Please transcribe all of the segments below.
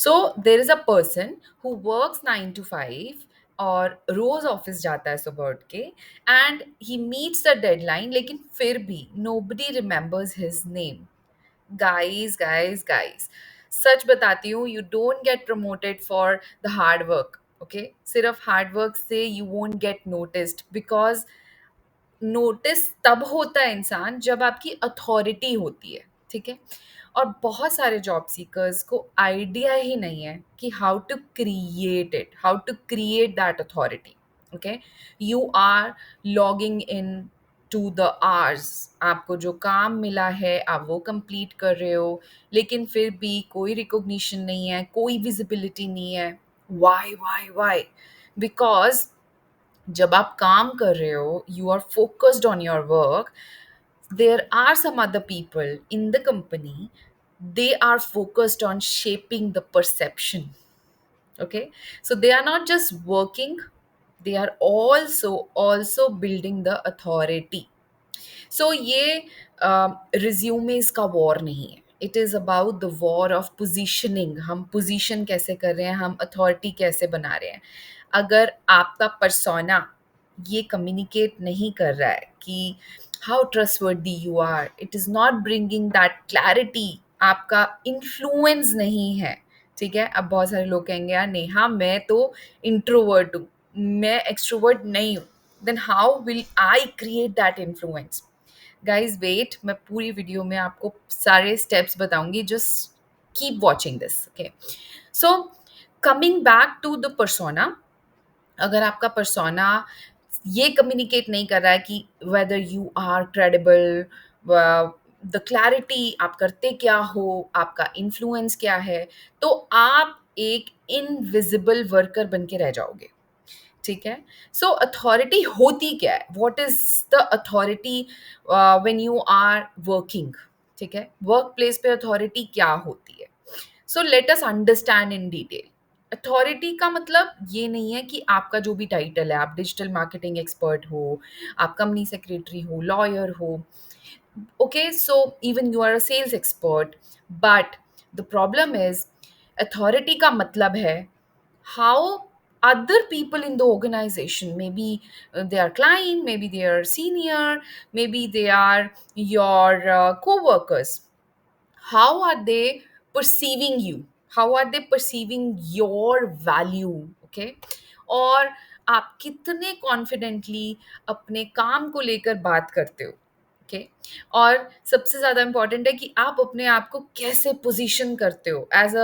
So there is a person who works 9 to 5 और रोज office जाता है सुबह उठ के, and he meets the deadline, लेकिन फिर भी nobody remembers his name. Guys, सच बताती हूँ, you don't get promoted for the hard work. Okay, सिर्फ हार्ड वर्क से you won't get noticed, because notice तब होता है इंसान जब आपकी अथॉरिटी होती है. ठीक है. और बहुत सारे जॉब सीकर्स को आइडिया ही नहीं है कि how to create that authority. Okay. You are logging in to the hours. आपको जो काम मिला है आप वो कंप्लीट कर रहे हो, लेकिन फिर भी कोई रिकॉग्निशन नहीं है, कोई विजिबिलिटी नहीं है. वाई? बिकॉज जब आप काम कर रहे हो, you are focused on your work, there are some other people in the company, they are focused on shaping the perception. Okay, so they are not just working, they are also building the authority. सो ये resumes का war नहीं है, it is about the war of positioning. हम position कैसे कर रहे हैं, हम अथॉरिटी कैसे बना रहे हैं. अगर आपका परसोना ये कम्युनिकेट नहीं कर रहा है कि how trustworthy you are, it is not bringing that clarity, आपका इन्फ्लुएंस नहीं है. ठीक है. अब बहुत सारे लोग कहेंगे यार नेहा मैं तो इंट्रोवर्ट हूँ, मैं एक्सट्रोवर्ट नहीं हूँ, then how will I create that influence. Guys wait, मैं पूरी वीडियो में आपको सारे स्टेप्स बताऊंगी, just keep watching this. Okay. So coming back to the persona, अगर आपका पर्सोना ये कम्युनिकेट नहीं कर रहा है कि whether you are credible, the clarity, आप करते क्या हो, आपका इन्फ्लुएंस क्या है, तो आप एक इनविजिबल वर्कर बन के रह जाओगे. ठीक है. सो अथॉरिटी होती क्या है, what is the authority when you are working. ठीक है. वर्क प्लेस पे अथॉरिटी क्या होती है. So let us understand in detail. Authority का मतलब ये नहीं है कि आपका जो भी टाइटल है, आप डिजिटल मार्केटिंग एक्सपर्ट हो, आप कंपनी सेक्रेटरी हो, लॉयर हो. Okay, so even you are a sales expert, but the problem is authority का मतलब है how other people in the organization, maybe they are client, maybe they are senior, maybe they are your co-workers, how are they perceiving you, how are they perceiving your value. Okay. और आप कितने confidently अपने काम को लेकर बात करते हो. ओके. और सबसे ज़्यादा इम्पॉर्टेंट है कि आप अपने आप को कैसे पोजीशन करते हो as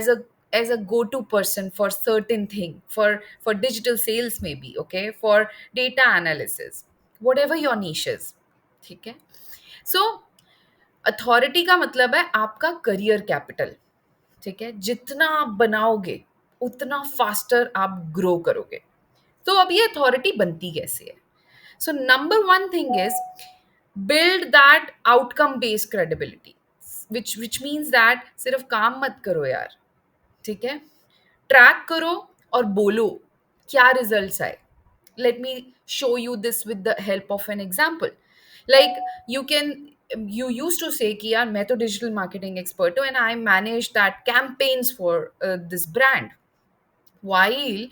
a as a go-to person for certain thing, for digital sales maybe. Okay, for data analysis, whatever your niche is. ठीक है. So अथॉरिटी का मतलब है आपका करियर कैपिटल. ठीक है. जितना आप बनाओगे उतना फास्टर आप ग्रो करोगे. तो अब ये अथॉरिटी बनती कैसे है. So number one thing is build that outcome based credibility, which means that सिर्फ काम मत करो यार. ठीक है. ट्रैक करो और बोलो क्या रिजल्ट्स आए. Let me show you this with the help of an example. Like you can, you use to say कि यार मैं तो डिजिटल मार्केटिंग एक्सपर्ट हूँ and I manage that campaigns for this brand. While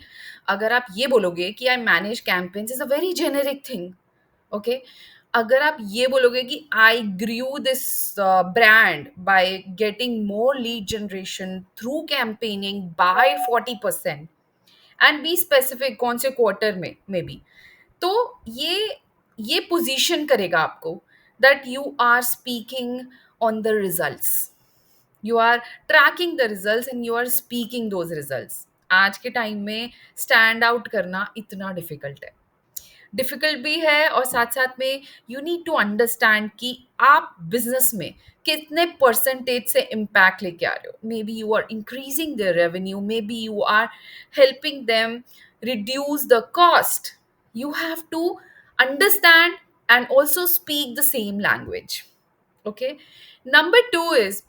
अगर आप ये बोलोगे कि I manage campaigns is a very generic thing. Okay. अगर आप ये बोलोगे कि I grew this brand by getting more lead generation through campaigning bye 40%, and be specific कौन से क्वार्टर में मे बी, तो ये पोजीशन करेगा आपको that you are speaking on the results, you are tracking the results and you are speaking those results. आज के time में स्टैंड आउट करना इतना डिफिकल्ट है, डिफिकल्ट भी है, और साथ साथ में यू नीड टू अंडरस्टैंड कि आप बिजनेस में कितने परसेंटेज से इम्पैक्ट लेके आ रहे हो. Maybe you are increasing the revenue, maybe you are helping them reduce the cost. You have to understand and also speak the same language. Okay. Number two is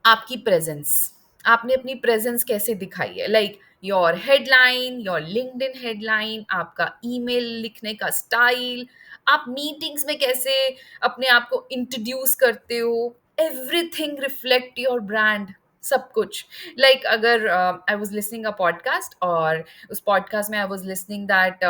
आपकी presence. आपने अपनी presence कैसे दिखाई है, like your headline, your LinkedIn headline, आपका email लिखने का style, आप मीटिंग्स में कैसे अपने आप को इंट्रोड्यूस करते हो. Everything reflect your brand. सब कुछ। लाइक अगर I was listening a podcast, और उस पॉडकास्ट में I was listening that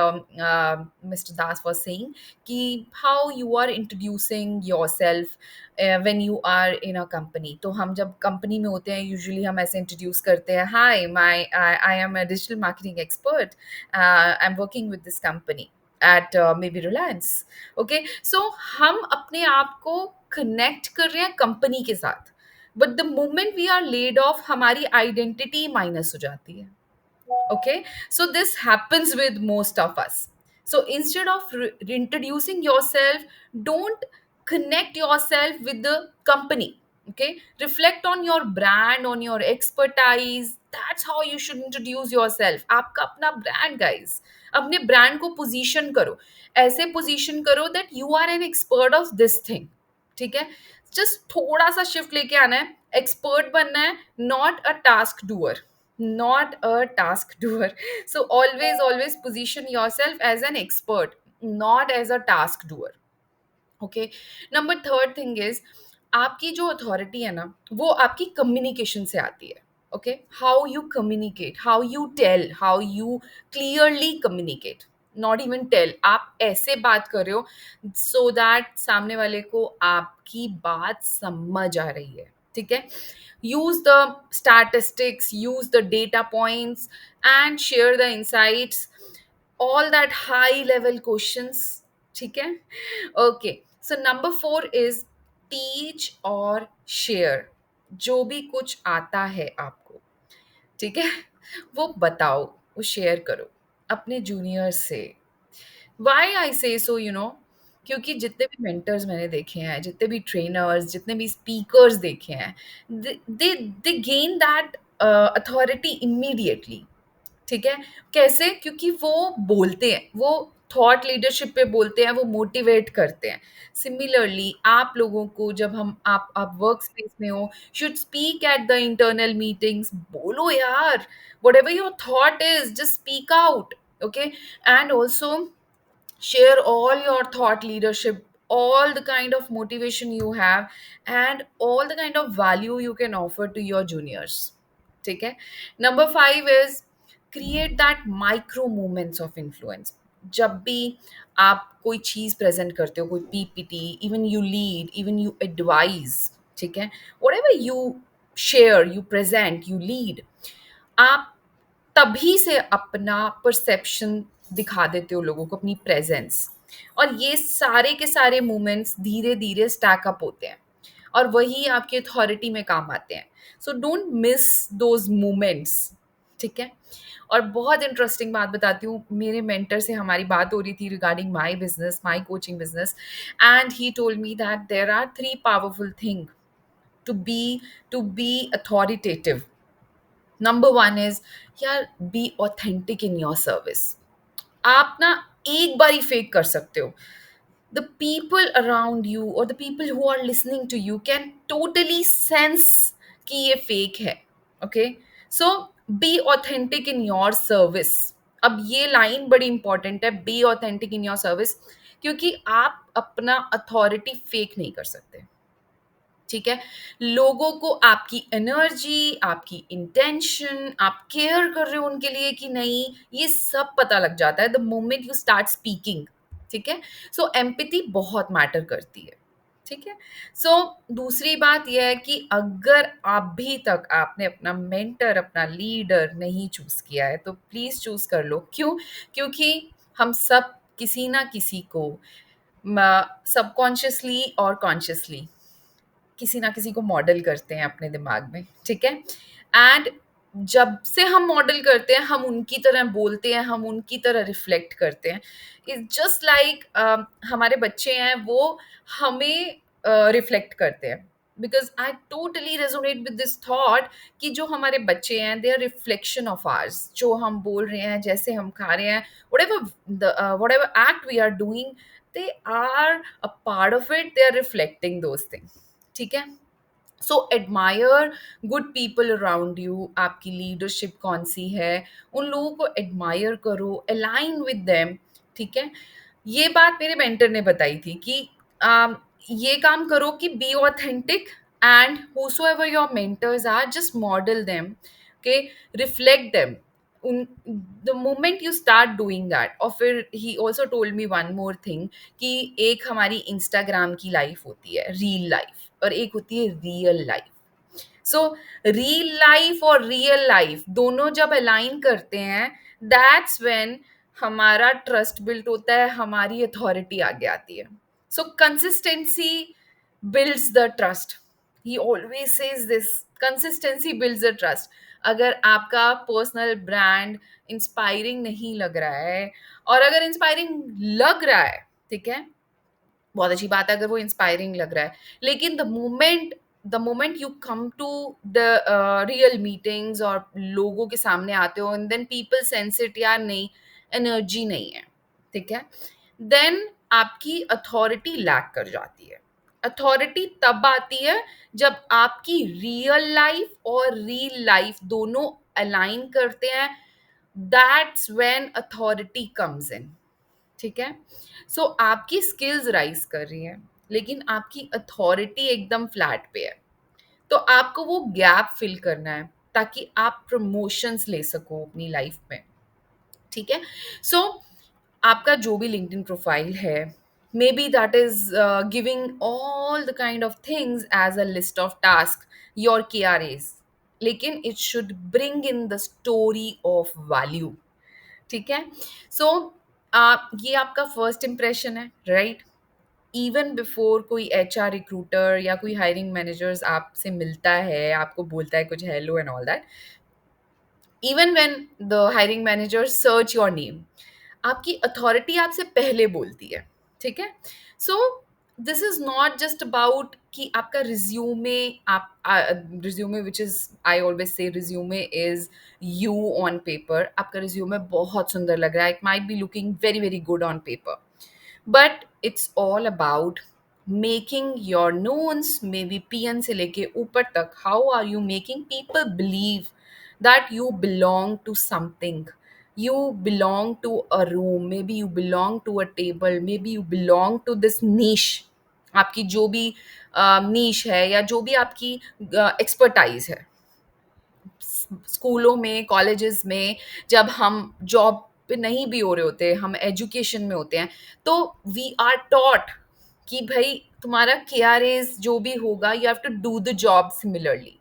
mister Das was saying कि how you are introducing yourself when you are in a company. तो हम जब कंपनी में होते हैं यूजुअली हम ऐसे इंट्रोड्यूस करते हैं, hi my I am a digital marketing expert, I am working with this company at maybe Reliance. Okay, so हम अपने आप को कनेक्ट कर रहे हैं कंपनी के साथ, but the moment we are laid off हमारी आइडेंटिटी माइनस हो जाती है। Okay, so this happens with most of us. So instead of introducing yourself, don't connect yourself with the company. Okay, reflect on your brand, on your expertise. That's how you should introduce yourself. आपका अपना brand, guys. अपने brand को position करो, ऐसे position करो that you are an expert of this thing. ठीक है, just थोड़ा सा शिफ्ट लेके आना है, एक्सपर्ट बनना है, not a task doer, not a task doer. So always position yourself as an expert, not as a task doer. Okay, number third thing is, आपकी जो अथॉरिटी है ना वो आपकी कम्युनिकेशन से आती है। Okay, how you communicate, how you tell, how you clearly communicate, not even tell, आप ऐसे बात कर रहे हो सो दैट सामने वाले को आपकी बात समझ आ रही है। ठीक है, use the statistics, use the data points, and share the insights, all that high level questions। ठीक है, okay, so number four is teach और शेयर। जो भी कुछ आता है आपको, ठीक है, वो बताओ, वो शेयर करो अपने जूनियर से। वाई आई से सो, यू नो, क्योंकि जितने भी मेंटर्स मैंने देखे हैं, जितने भी ट्रेनर्स, जितने भी स्पीकर्स देखे हैं, they they gain that authority immediately. ठीक है, कैसे? क्योंकि वो बोलते हैं, वो थॉट लीडरशिप पे बोलते हैं, वो मोटिवेट करते हैं। सिमिलरली आप लोगों को जब हम आप वर्क स्पेस में हो, should speak at the internal meetings, बोलो यार, whatever your thought is, just speak out। okay, and also share all your thought leadership, all the kind of motivation you have, and all the kind of value you can offer to your juniors। ठीक है, number five is create that micro movements of influence. जब भी आप कोई चीज present करते हो, कोई PPT, even you lead, even you advise, ठीक है, whatever you share, you present, you lead, आप तभी से अपना परसेप्शन दिखा देते हो लोगों को, अपनी प्रेजेंस। और ये सारे के सारे मोमेंट्स धीरे धीरे स्टैक अप होते हैं और वही आपकी अथॉरिटी में काम आते हैं। So don't miss those moments. ठीक है, और बहुत इंटरेस्टिंग बात बताती हूँ, मेरे मेंटर से हमारी बात हो रही थी regarding my business, my coaching business, and he told me that there are three powerful thing to be to be authoritative. Number one is, यार, be authentic in your service. आप ना एक बार ही फेक कर सकते हो, the people around you or the people who are listening to you can totally sense कि ये fake है। okay, so be authentic in your service। अब ये लाइन बड़ी इंपॉर्टेंट है, be authentic in your service, क्योंकि आप अपना अथॉरिटी फेक नहीं कर सकते। ठीक है, लोगों को आपकी एनर्जी, आपकी इंटेंशन, आप केयर कर रहे हो उनके लिए कि नहीं, ये सब पता लग जाता है the moment you start speaking. ठीक है, सो एम्पैथी बहुत मैटर करती है। ठीक है, सो दूसरी बात यह है कि अगर अभी तक आपने अपना मेंटर, अपना लीडर नहीं चूज किया है तो प्लीज चूज कर लो। क्यों? क्योंकि हम सब किसी ना किसी को सबकॉन्शियसली और कॉन्शियसली किसी ना किसी को मॉडल करते हैं अपने दिमाग में। ठीक है, एंड जब से हम मॉडल करते हैं, हम उनकी तरह बोलते हैं, हम उनकी तरह रिफ्लेक्ट करते हैं। इट्स जस्ट लाइक हमारे बच्चे हैं, वो हमें रिफ्लेक्ट करते हैं। Because I totally resonate with this thought कि जो हमारे बच्चे हैं, they are reflection of ours. जो हम बोल रहे हैं, जैसे हम खा रहे हैं, whatever act we are doing, they are a part of it, they are reflecting those things। ठीक है, so admire good people around you. आपकी लीडरशिप कौन सी है, उन लोगों को एडमायर करो, अलाइन विद देम। ठीक है, ये बात मेरे मेंटर ने बताई थी कि ये काम करो कि be authentic, and whosoever your mentors are, just model them. Okay, reflect them. उन the moment you start doing that, और फिर he also told me one more thing कि एक हमारी इंस्टाग्राम की लाइफ होती है, रील लाइफ, और एक होती है real life. So real life और रियल लाइफ दोनों जब अलाइन करते हैं, दैट्स व्हेन हमारा ट्रस्ट बिल्ड होता है, हमारी अथॉरिटी आगे आती है. सो consistency builds the trust. He always says this, consistency builds the trust. अगर आपका पर्सनल ब्रांड इंस्पायरिंग नहीं लग रहा है, और अगर इंस्पायरिंग लग रहा है, ठीक है, बहुत अच्छी बात है अगर वो इंस्पायरिंग लग रहा है, लेकिन the moment you come to the real meetings और लोगों के सामने आते हो, and then people sense it, यार नहीं, एनर्जी नहीं है, ठीक है, देन आपकी अथॉरिटी लैक कर जाती है. अथॉरिटी तब आती है जब आपकी रियल लाइफ और रियल लाइफ दोनों अलाइन करते हैं. That's when authority comes in. ठीक है. सो आपकी स्किल्स राइज कर रही हैं, लेकिन आपकी अथॉरिटी एकदम फ्लैट पे है. तो आपको वो गैप फिल करना है ताकि आप प्रमोशंस ले सको अपनी लाइफ में. ठीक है. सो आपका जो भी लिंक्डइन प्रोफाइल है, maybe that is giving all the kind of things as a list of task, your KRAs, लेकिन it should bring in the story of value. ठीक है. सो ये आपका फर्स्ट इम्प्रेशन है, राइट. इवन बिफोर कोई HR recruiter या कोई hiring managers आपसे मिलता है, आपको बोलता है कुछ hello and all that, even when the hiring manager search your name, आपकी अथॉरिटी आपसे पहले बोलती है. ठीक है. So this is not just about कि आपका रिज्यूमे, आप resume which is, I always say resume is you on paper. आपका रिज्यूमे बहुत सुंदर लग रहा है, it might be looking very very good on paper, but it's all about making your knowns, may be PN से लेके ऊपर तक, how are you making people believe that you belong to something, you belong to a room, maybe you belong to a table, maybe you belong to this niche. आपकी जो भी नीश है या जो भी आपकी एक्सपर्टाइज है, स्कूलों में, कॉलेजेस में, जब हम जॉब पे नहीं भी हो रहे होते, हम एजुकेशन में होते हैं, तो वी आर टॉट कि भाई तुम्हारा KRAs जो भी होगा, you have to do the job similarly.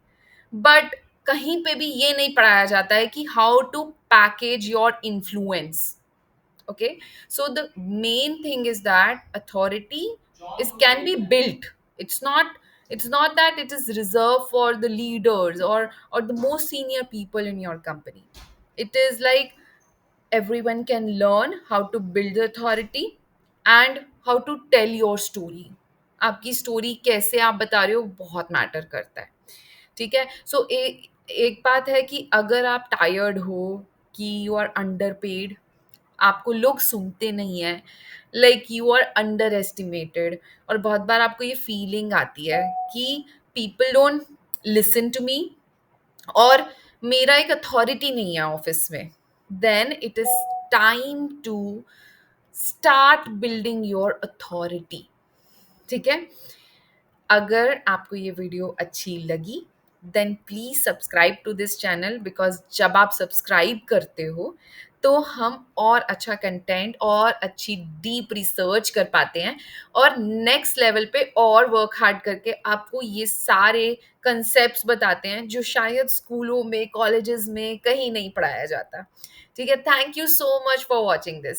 But कहीं पे भी ये नहीं पढ़ाया जाता है कि how to package your influence. Okay, so the main thing is that authority is can be built. It's not that it is reserved for the leaders or the most senior people in your company. It is like everyone can learn how to build the authority and how to tell your story. आपकी story कैसे आप बता रहे हो बहुत matter करता है. ठीक है. सो एक बात है कि अगर आप टायर्ड हो, कि यू आर अंडर पेड, आपको लोग सुनते नहीं हैं, like you are underestimated, और बहुत बार आपको ये फीलिंग आती है कि people don't listen to me, और मेरा एक अथॉरिटी नहीं है ऑफिस में, then it is time to start building your authority. ठीक है. अगर आपको ये वीडियो अच्छी लगी, then please subscribe to this channel, because जब आप सब्सक्राइब करते हो तो हम और अच्छा कंटेंट और अच्छी डीप रिसर्च कर पाते हैं, और नेक्स्ट लेवल पे और वर्क हार्ड करके आपको ये सारे कंसेप्ट्स बताते हैं जो शायद स्कूलों में, कॉलेजेस में कहीं नहीं पढ़ाया जाता. ठीक है. Thank you so much for watching this.